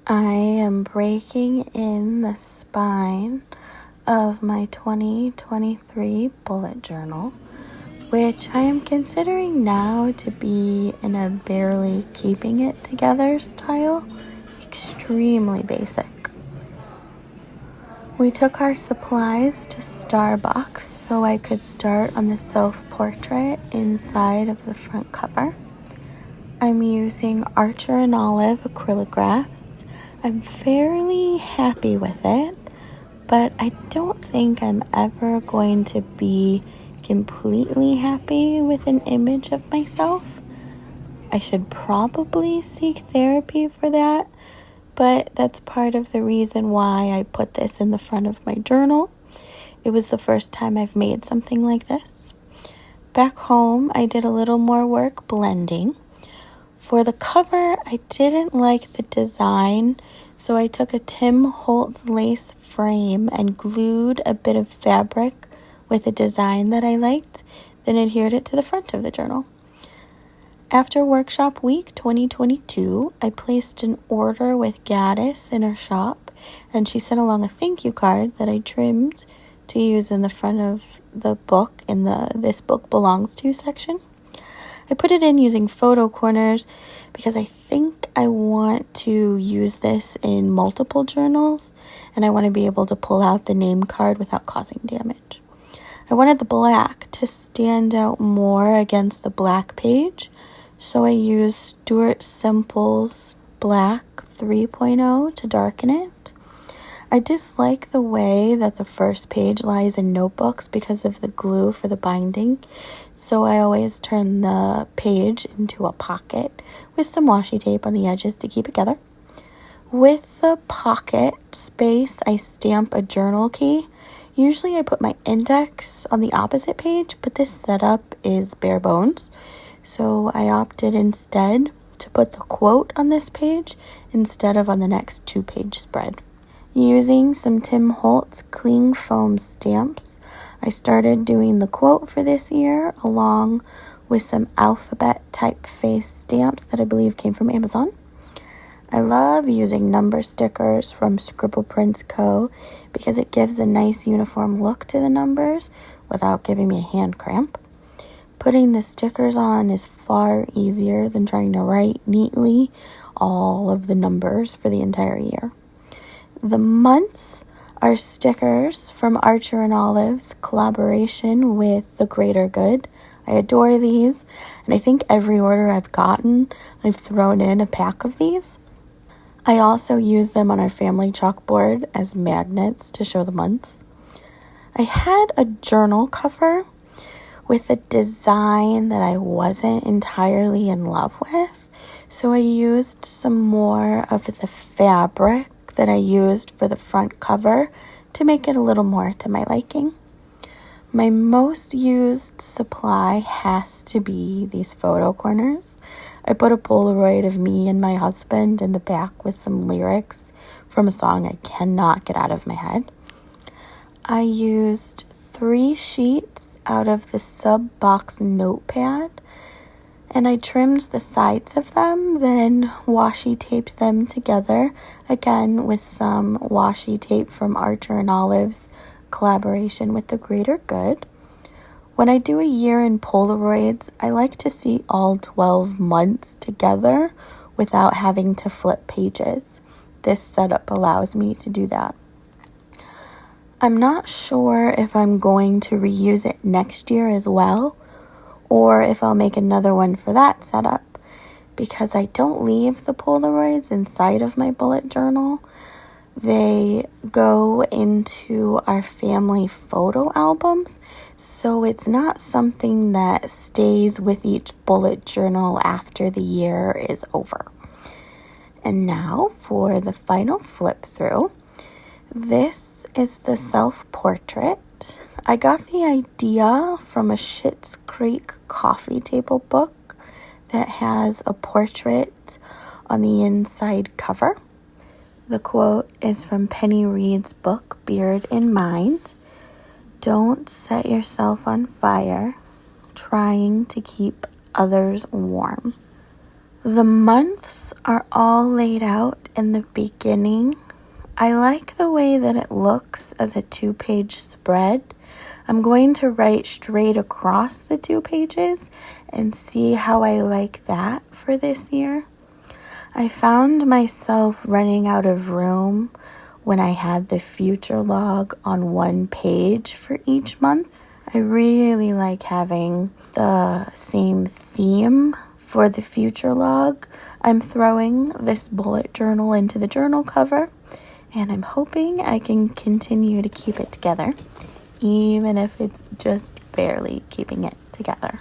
I am breaking in the spine of my 2023 bullet journal, which I am considering now to be in a barely keeping it together style, extremely basic. We took our supplies to Starbucks so I could start on the self-portrait inside of the front cover. I'm using Archer and Olive acrylographs. I'm fairly happy with it, but I don't think I'm ever going to be completely happy with an image of myself. I should probably seek therapy for that, but that's part of the reason why I put this in the front of my journal. It was the first time I've made something like this. Back home, I did a little more work blending. For the cover, I didn't like the design, so I took a Tim Holtz lace frame and glued a bit of fabric with a design that I liked, then adhered it to the front of the journal. After Workshop Week 2022, I placed an order with Gaddis in her shop, and she sent along a thank you card that I trimmed to use in the front of the book in the This Book Belongs To section. I put it in using photo corners because I think I want to use this in multiple journals and I want to be able to pull out the name card without causing damage. I wanted the black to stand out more against the black page, so I used Stuart Simple's Black 3.0 to darken it. I dislike the way that the first page lies in notebooks because of the glue for the binding, so I always turn the page into a pocket with some washi tape on the edges to keep it together. With the pocket space, I stamp a journal key. Usually I put my index on the opposite page, but this setup is bare bones, so I opted instead to put the quote on this page instead of on the next 2-page spread. Using some Tim Holtz cling foam stamps, I started doing the quote for this year along with some alphabet typeface stamps that I believe came from Amazon. I love using number stickers from Scribble Prints Co. because it gives a nice uniform look to the numbers without giving me a hand cramp. Putting the stickers on is far easier than trying to write neatly all of the numbers for the entire year. The months are stickers from Archer and Olive's collaboration with The Greater Good. I adore these, and I think every order I've gotten, I've thrown in a pack of these. I also use them on our family chalkboard as magnets to show the month. I had a journal cover with a design that I wasn't entirely in love with, so I used some more of the fabric that I used for the front cover to make it a little more to my liking. My most used supply has to be these photo corners. I put a Polaroid of me and my husband in the back with some lyrics from a song I cannot get out of my head. I used 3 sheets out of the sub-box notepad, and I trimmed the sides of them, then washi taped them together, again with some washi tape from Archer and Olive's collaboration with The Greater Good. When I do a year in Polaroids, I like to see all 12 months together without having to flip pages. This setup allows me to do that. I'm not sure if I'm going to reuse it next year as well, or if I'll make another one for that setup, because I don't leave the Polaroids inside of my bullet journal. They go into our family photo albums, so it's not something that stays with each bullet journal after the year is over. And now for the final flip through. This is the self-portrait. I got the idea from a Schitt's Creek coffee table book that has a portrait on the inside cover. The quote is from Penny Reid's book, Beard in Mind. Don't set yourself on fire trying to keep others warm. The months are all laid out in the beginning. I like the way that it looks as a 2-page spread. I'm going to write straight across the 2 pages and see how I like that for this year. I found myself running out of room when I had the future log on 1 page for each month. I really like having the same theme for the future log. I'm throwing this bullet journal into the journal cover, and I'm hoping I can continue to keep it together, even if it's just barely keeping it together.